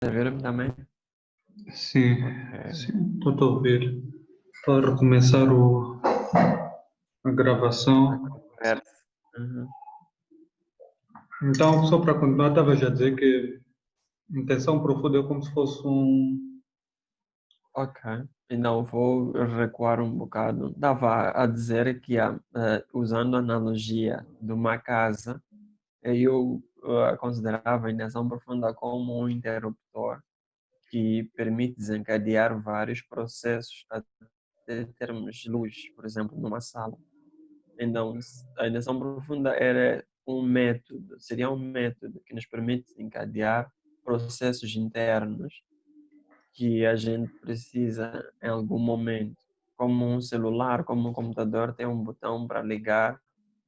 a ver-me também? Sim, Ok. sim, estou a ouvir. Para recomeçar a A gravação. conversa. Uhum. Então, só para continuar, estava já a dizer que intenção profunda é como se fosse um. Ok. Então vou recuar um bocado. Estava a dizer que, usando a analogia de uma casa, eu considerava a intenção profunda como um interruptor que permite desencadear vários processos até termos luz, por exemplo, numa sala. Então, a intenção profunda era um método, seria um método que nos permite desencadear processos internos que a gente precisa em algum momento. Como um celular, como um computador tem um botão para ligar,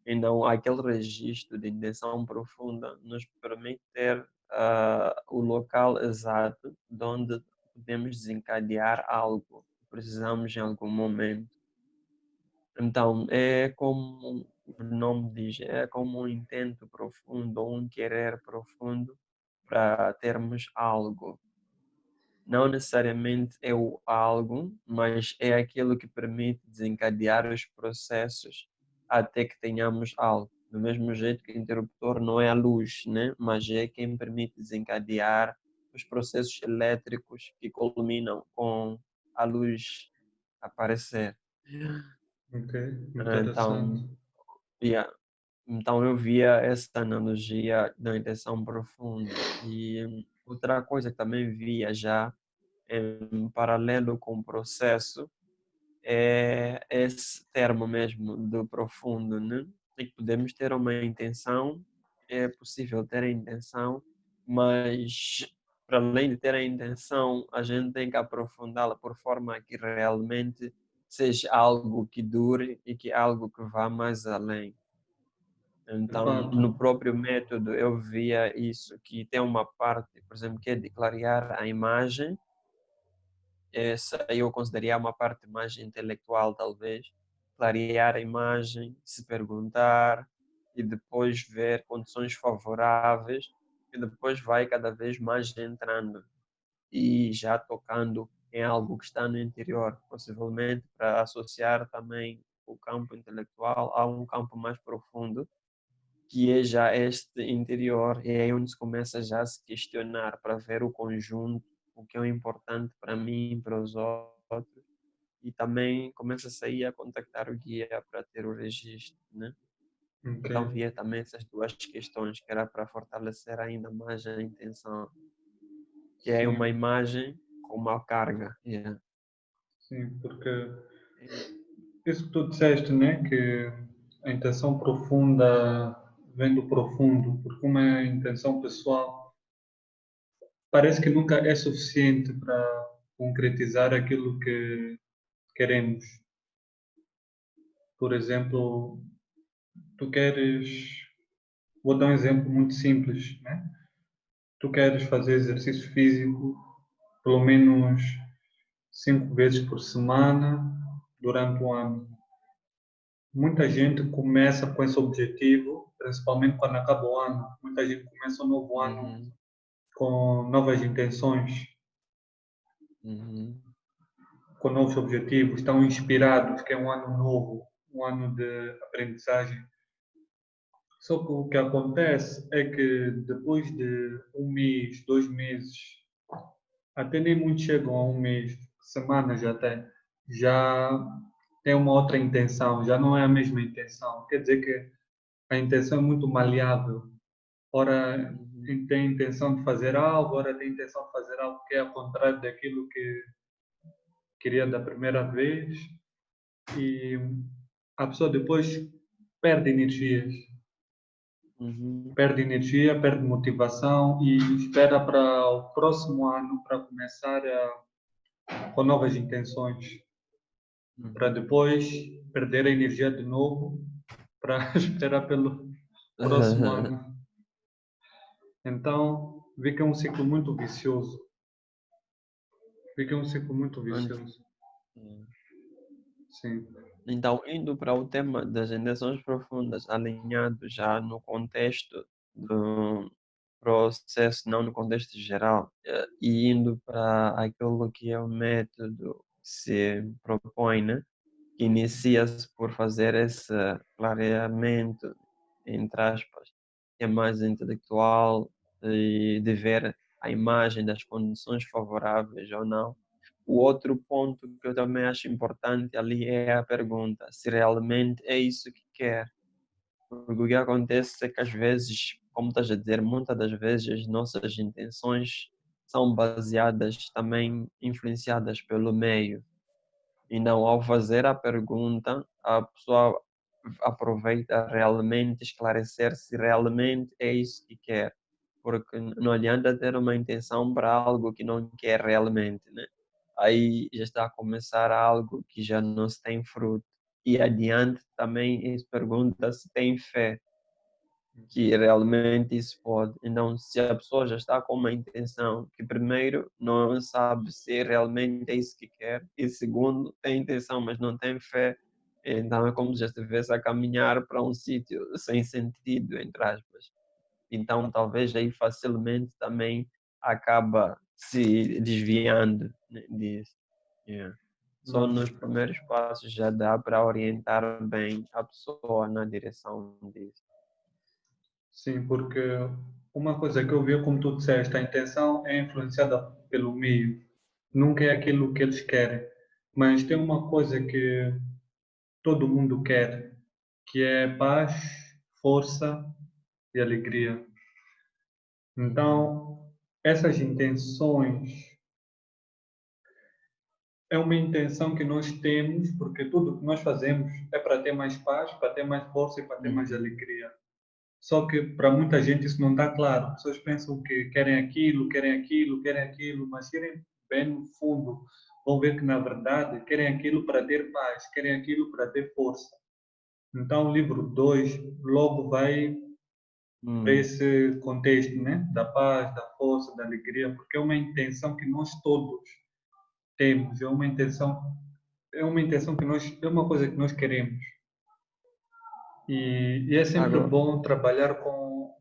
então aquele registro de intenção profunda nos permite ter o local exato de onde podemos desencadear algo que precisamos em algum momento. Então, é como o nome diz, é como um intento profundo, um querer profundo para termos algo. Não necessariamente é o algo, mas é aquilo que permite desencadear os processos até que tenhamos algo. Do mesmo jeito que o interruptor não é a luz, né? Mas é quem permite desencadear os processos elétricos que culminam com a luz aparecer. Ok, Então, interessante. yeah. Então eu via essa analogia da intenção profunda. E outra coisa que também via já em paralelo com o processo é esse termo mesmo do profundo, né? E que podemos ter uma intenção, é possível ter a intenção, mas para além de ter a intenção, a gente tem que aprofundá-la por forma que realmente seja algo que dure e que algo que vá mais além. De Então, fato, no próprio método, eu via isso, que tem uma parte, por exemplo, que é de clarear a imagem. Essa eu consideraria uma parte mais intelectual, talvez. Clarear a imagem, se perguntar e depois ver condições favoráveis e depois vai cada vez mais entrando e já tocando em algo que está no interior, possivelmente para associar também o campo intelectual a um campo mais profundo, que é já este interior, e é aí onde se começa já a se questionar para ver o conjunto, o que é importante para mim, para os outros, e também começa-se aí a contactar o guia para ter o registro, né? ok. Então via também essas duas questões, que era para fortalecer ainda mais a intenção, que é uma Sim, imagem com uma carga. Yeah. sim, porque isso que tu disseste, né, que a intenção profunda vem do profundo, porque uma intenção pessoal parece que nunca é suficiente para concretizar aquilo que queremos. Por exemplo, tu queres, vou dar um exemplo muito simples, né? Tu queres fazer exercício físico pelo menos 5 vezes por semana durante um ano. Muita gente começa com esse objetivo, principalmente quando acaba o ano. Muita gente começa o novo ano Uhum, com novas intenções, uhum, com novos objetivos, estão inspirados que é um ano novo, um ano de aprendizagem. Só que o que acontece é que depois de um mês, 2 meses, até nem muito chegam a um mês, semanas até, já tem uma outra intenção, já não é a mesma intenção. Quer dizer que a intenção é muito maleável. Ora uhum, tem a intenção de fazer algo, ora tem a intenção de fazer algo que é ao contrário daquilo que queria da primeira vez, e a pessoa depois perde energias, uhum, perde motivação e espera para o próximo ano para começar com novas intenções, para uhum. depois perder a energia de novo para esperar pelo próximo ano. Então, vi que é um ciclo muito vicioso. Vi que é um ciclo muito Onde- vicioso. Sim, Então, indo para o tema das intenções profundas, alinhado já no contexto processo, não no contexto geral, e indo para aquilo que é o método que se propõe, né? Que inicia-se por fazer esse clareamento, entre aspas, que é mais intelectual e de ver a imagem das condições favoráveis ou não. O outro ponto que eu também acho importante ali é a pergunta se realmente é isso que quer. Porque o que acontece é que às vezes, como estás a dizer, muitas das vezes as nossas intenções são baseadas também influenciadas pelo meio. Então, ao fazer a pergunta, a pessoa aproveita realmente esclarecer se realmente é isso que quer. Porque não adianta ter uma intenção para algo que não quer realmente, né? Aí já está a começar algo que já não se tem fruto. E adiante também se pergunta se tem fé que realmente isso pode. Então, se a pessoa já está com uma intenção que, primeiro, não sabe se realmente é isso que quer, e segundo, tem intenção, mas não tem fé, então é como se já estivesse a caminhar para um sítio sem sentido, entre aspas. Então, talvez aí facilmente também acaba se desviando, né, disso. Yeah. Só Não, nos primeiros passos já dá para orientar bem a pessoa na direção disso. sim, porque uma coisa que eu vi, como tu disseste, a intenção é influenciada pelo meio, nunca é aquilo que eles querem. Mas tem uma coisa que todo mundo quer, que é paz, força e alegria. Uhum. Então, essas intenções é uma intenção que nós temos, porque tudo que nós fazemos é para ter mais paz, para ter mais força e para ter mais Uhum. alegria. Só que para muita gente isso não está claro. As pessoas pensam que querem aquilo, querem aquilo, querem aquilo, mas querem bem no fundo, vão ver que na verdade querem aquilo para ter paz, querem aquilo para ter força. Então o livro 2 logo vai para Hum. esse contexto, né? Da paz, da força, da alegria, porque é uma intenção que nós todos temos, é uma intenção que nós, é uma coisa que nós queremos. E é sempre Agora, bom trabalhar com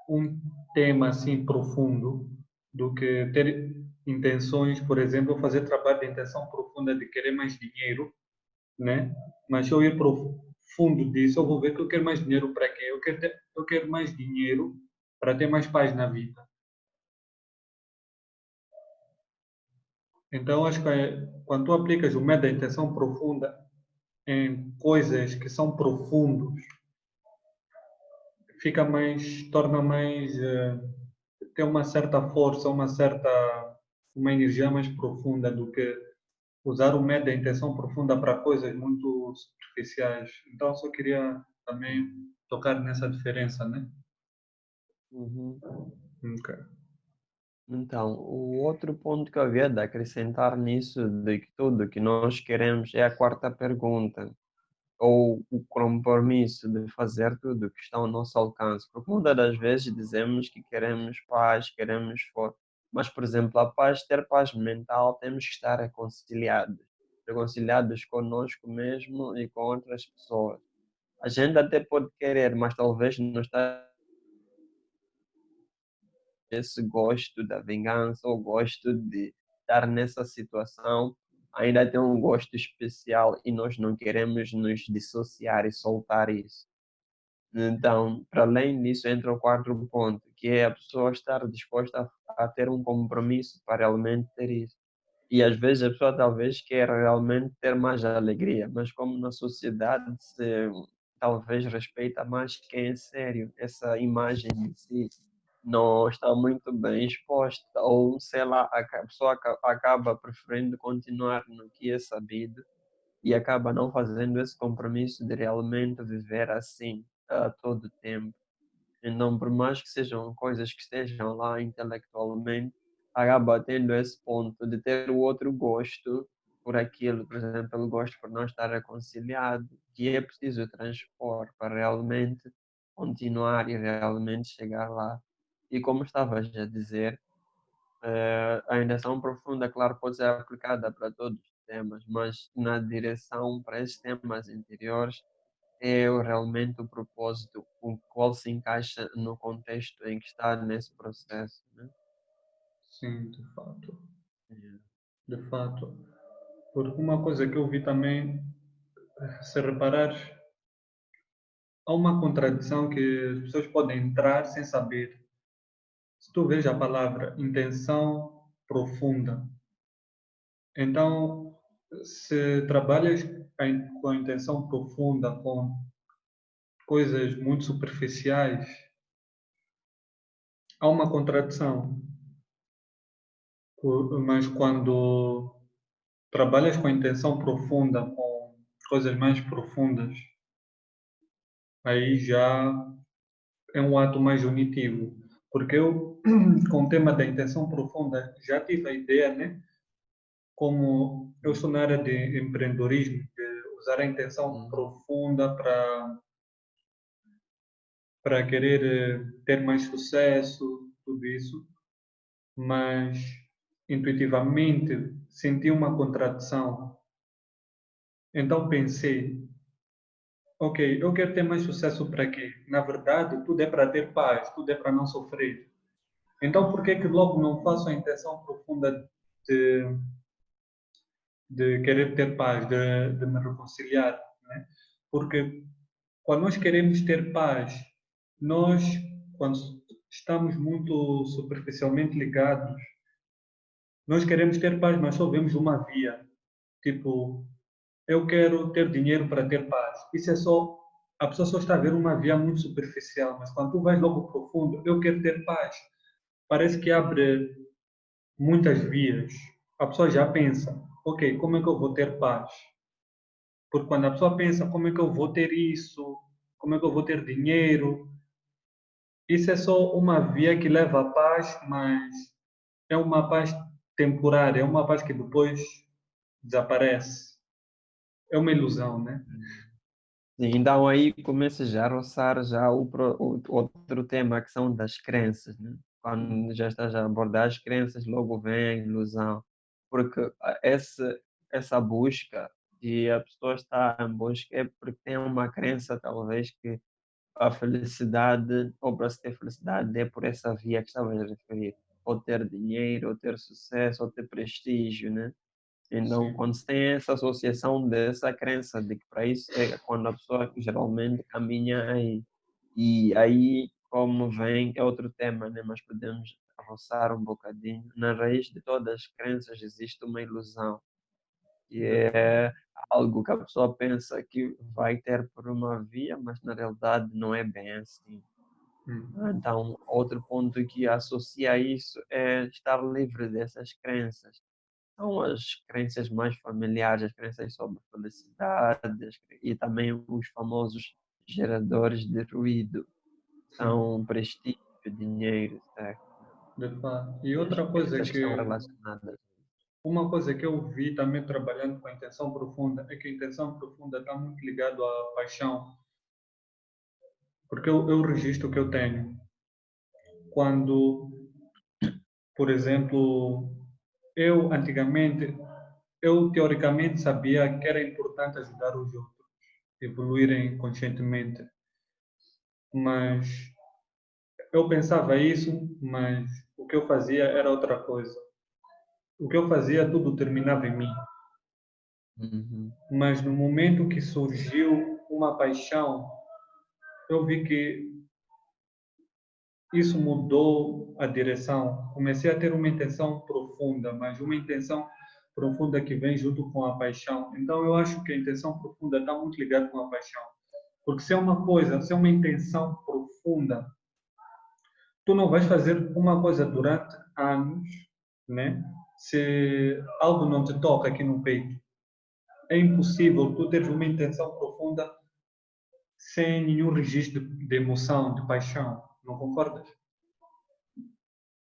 um tema assim profundo do que ter intenções, por exemplo, fazer trabalho de intenção profunda de querer mais dinheiro, né? Mas se eu ir para o fundo disso, eu vou ver que eu quero mais dinheiro para quê? Eu quero mais dinheiro para ter mais paz na vida. Então, acho que quando tu aplicas o método da intenção profunda em coisas que são profundos, fica mais, torna mais, tem uma certa força, uma energia mais profunda do que usar o método da intenção profunda para coisas muito superficiais. Então, só queria também tocar nessa diferença, né? uhum. Ok. Então, o outro ponto que eu havia de acrescentar nisso, de que tudo que nós queremos, é a quarta pergunta, ou o compromisso de fazer tudo o que está ao nosso alcance. Porque muitas das vezes dizemos que queremos paz, queremos força, mas, por exemplo, a paz, ter paz mental, temos que estar reconciliados conosco mesmo e com outras pessoas. A gente até pode querer, mas talvez não está esse gosto da vingança ou gosto de estar nessa situação, ainda tem um gosto especial e nós não queremos nos dissociar e soltar isso. Então, para além disso, entra o quarto ponto, que é a pessoa estar disposta a ter um compromisso para realmente ter isso. E às vezes a pessoa talvez queira realmente ter mais alegria, mas como na sociedade se talvez respeita mais quem é sério, essa imagem de si não está muito bem exposta, ou sei lá, a pessoa acaba preferindo continuar no que é sabido e acaba não fazendo esse compromisso de realmente viver assim a todo tempo. Então, por mais que sejam coisas que estejam lá intelectualmente, acaba tendo esse ponto de ter o outro gosto por aquilo. Por exemplo, ele gosta por não estar reconciliado, que é preciso transpor para realmente continuar e realmente chegar lá. E como estavas a dizer, a intenção profunda, claro, pode ser aplicada para todos os temas, mas na direção para esses temas interiores é realmente o propósito, o qual se encaixa no contexto em que está nesse processo, né? Sim, de fato. Yeah. De fato. Porque uma coisa que eu vi também, se reparares, há uma contradição que as pessoas podem entrar sem saber. Se tu vês a palavra intenção profunda, então, se trabalhas com a intenção profunda, com coisas muito superficiais, há uma contradição. Mas quando trabalhas com a intenção profunda, com coisas mais profundas, aí já é um ato mais unitivo. Porque eu, com o tema da intenção profunda, já tive a ideia, né? Como eu estou na área de empreendedorismo, de usar a intenção Uhum. profunda para querer ter mais sucesso, tudo isso, mas intuitivamente senti uma contradição. Então pensei, ok, eu quero ter mais sucesso para quê? Na verdade, tudo é para ter paz, tudo é para não sofrer. Então, por que que logo não faço a intenção profunda de, de querer ter paz, de me reconciliar, né? Porque quando nós queremos ter paz, nós, quando estamos muito superficialmente ligados, nós queremos ter paz, mas só vemos uma via. Tipo, eu quero ter dinheiro para ter paz. Isso é só, a pessoa só está a ver uma via muito superficial, mas quando tu vais logo profundo, eu quero ter paz. Parece que abre muitas vias. A pessoa já pensa, ok, como é que eu vou ter paz? Porque quando a pessoa pensa, como é que eu vou ter isso? Como é que eu vou ter dinheiro? Isso é só uma via que leva à paz, mas é uma paz temporária, é uma paz que depois desaparece. É uma ilusão, né? Sim, então aí começa já a roçar já o outro tema que são das crenças, né? Quando já estás a abordar as crenças, logo vem a ilusão, porque essa busca que a pessoa está em busca é porque tem uma crença talvez que a felicidade, ou para se ter felicidade, é por essa via que estavas a referir, ou ter dinheiro, ou ter sucesso, ou ter prestígio, né? Então, Sim, quando se tem essa associação dessa crença de que para isso é quando a pessoa geralmente caminha aí. E aí, como vem, é outro tema, né? Mas podemos roçar um bocadinho. Na raiz de todas as crenças existe uma ilusão, que de fato. é algo que a pessoa pensa que vai ter por uma via, mas na realidade não é bem assim. Hum, Então, outro ponto que associa a isso é estar livre dessas crenças. São as crenças mais familiares, as crenças sobre felicidade e também os famosos geradores de ruído, sim, são prestígio, dinheiro, certo? de fato. E E as outra coisa crenças que são que relacionadas. uma coisa que eu vi também trabalhando com a intenção profunda é que a intenção profunda está muito ligado à paixão, porque o registro que eu tenho quando, por exemplo, eu antigamente eu teoricamente sabia que era importante ajudar os outros, evoluírem conscientemente, mas eu pensava isso, mas o que eu fazia era outra coisa. O que eu fazia tudo terminava em mim. Uhum. Mas no momento que surgiu uma paixão, eu vi que isso mudou a direção. Comecei a ter uma intenção profunda, mas uma intenção profunda que vem junto com a paixão. Então eu acho que a intenção profunda está muito ligada com a paixão. Porque se é uma coisa, se é uma intenção profunda, tu não vais fazer uma coisa durante anos, né? Se algo não te toca aqui no peito. É impossível tu teres uma intenção profunda sem nenhum registro de emoção, de paixão. Não concordas?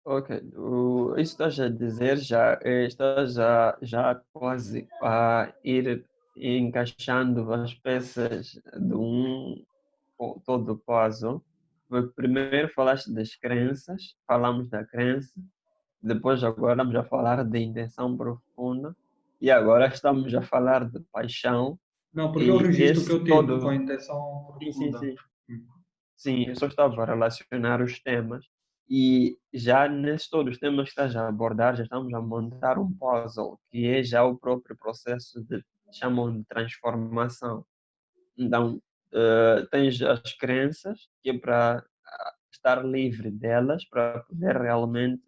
Ok, isso estás a dizer já, estás já quase a ir encaixando as peças de um todo o puzzle. Porque primeiro falaste das crenças, falamos da crença, depois agora vamos a falar de intenção profunda e agora estamos a falar de paixão. Não, porque é o E registro que esse eu tive com a todo, intenção sim, sim, profunda. sim. Hum. Sim, eu só estava a relacionar os temas e já nesses todos os temas que estás a abordar, já estamos a montar um puzzle, que é já o próprio processo de, chamam de transformação. Então, tens as crenças, que é para estar livre delas, para poder realmente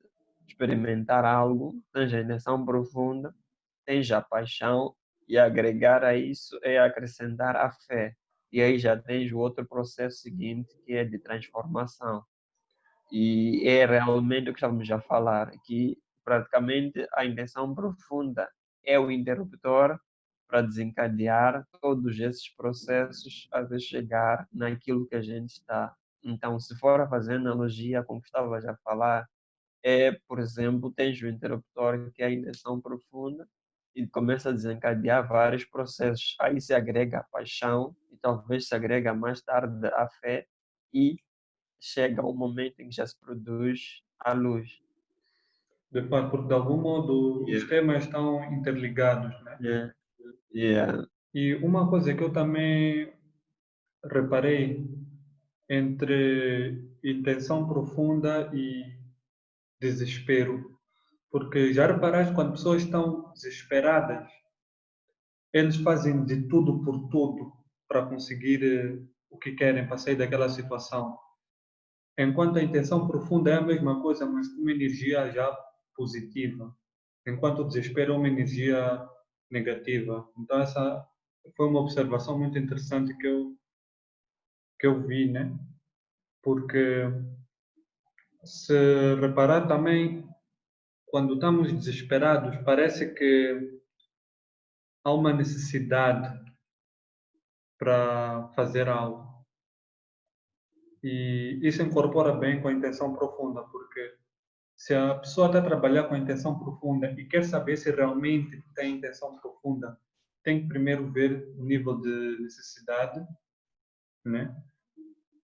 experimentar algo, tens a intenção profunda, tens a paixão, e agregar a isso é acrescentar a fé. E aí já tens o outro processo seguinte, que é de transformação. E é realmente o que estamos a falar, que praticamente a intenção profunda é o interruptor para desencadear todos esses processos até chegar naquilo que a gente está. Então, se for a fazer analogia com o que estavas a falar, é, por exemplo, tens o interruptor que é a intenção profunda e começa a desencadear vários processos. Aí se agrega a paixão e talvez se agrega mais tarde a fé e chega um momento em que já se produz a luz. De facto, porque de algum modo Yeah. os temas estão interligados, né? Yeah. Yeah. E uma coisa que eu também reparei entre intenção profunda e desespero, porque já reparaste quando pessoas estão desesperadas, eles fazem de tudo por tudo para conseguir o que querem, para sair daquela situação. Enquanto a intenção profunda é a mesma coisa, mas com uma energia já positiva. Enquanto o desespero é uma energia negativa. Então essa foi uma observação muito interessante que eu vi, né? Porque se reparar também, quando estamos desesperados, parece que há uma necessidade para fazer algo. E isso incorpora bem com a intenção profunda, porque se a pessoa está a trabalhar com a intenção profunda e quer saber se realmente tem intenção profunda, tem que primeiro ver o nível de necessidade, né?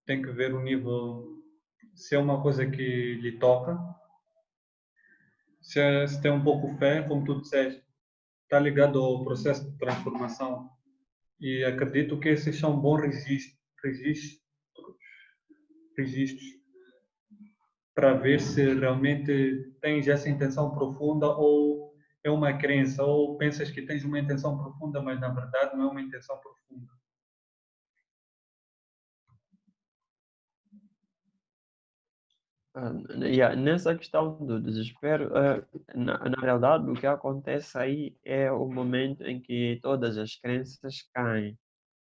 Tem que ver o nível, se é uma coisa que lhe toca, se tem um pouco fé, como tu disseste, está ligado ao processo de transformação. E acredito que esses são bons registros, registros para ver se realmente tens essa intenção profunda ou é uma crença, ou pensas que tens uma intenção profunda, mas na verdade não é uma intenção profunda. Yeah, nessa questão do desespero, na realidade, o que acontece aí é o momento em que todas as crenças caem.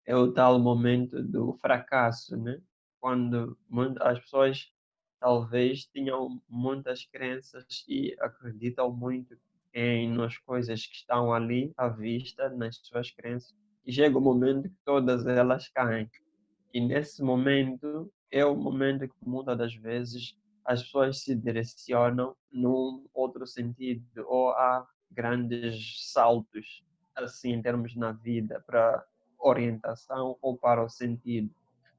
É o tal momento do fracasso, né? Quando as pessoas talvez tinham muitas crenças e acreditam muito nas coisas que estão ali à vista, nas suas crenças, e chega o momento que todas elas caem. E nesse momento é o momento que muitas das vezes as pessoas se direcionam num outro sentido, ou há grandes saltos, assim, em termos na vida, para orientação ou para o sentido.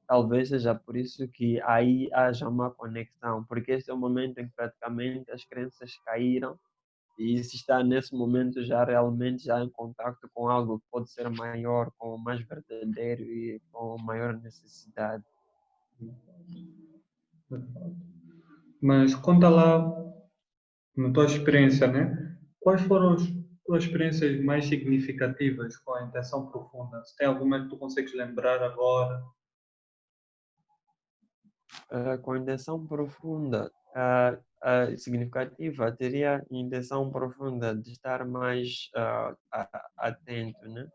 Talvez seja por isso que aí haja uma conexão, porque esse é o momento em que praticamente as crenças caíram e se está nesse momento já realmente já em contato com algo que pode ser maior, com mais verdadeiro e com maior necessidade. Mas conta lá, na tua experiência, né? Quais foram as tuas experiências mais significativas com a intenção profunda? Se tem alguma que tu consegues lembrar agora? Com intenção profunda, significativa, teria intenção profunda de estar mais atento, né?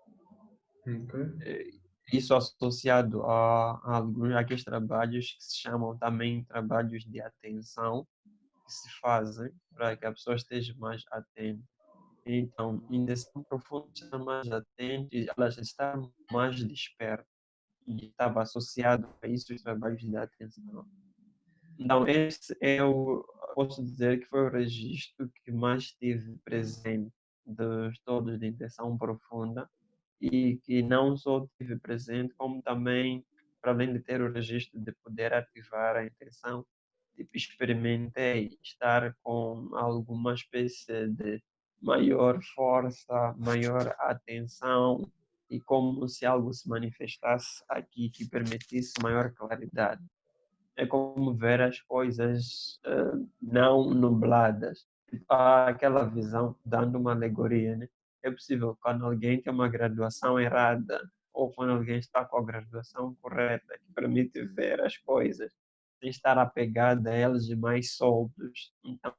Ok. Eh, Isso associado a alguns aqueles trabalhos que se chamam também trabalhos de atenção, que se fazem para que a pessoa esteja mais atenta. Então, intenção profunda está mais atenta e ela já está mais desperta. E estava associado a isso os trabalhos de atenção. Então, esse é o, posso dizer que foi o registro que mais tive presente dos todos de intenção profunda e que não só tive presente, como também, para além de ter o registro de poder ativar a intenção, tipo, experimentei estar com alguma espécie de maior força, maior atenção e como se algo se manifestasse aqui que permitisse maior claridade. É como ver as coisas não nubladas. Há aquela visão, dando uma alegoria, né? É possível quando alguém tem uma graduação errada ou quando alguém está com a graduação correta, que permite ver as coisas sem estar apegado a elas e mais soltos. Então,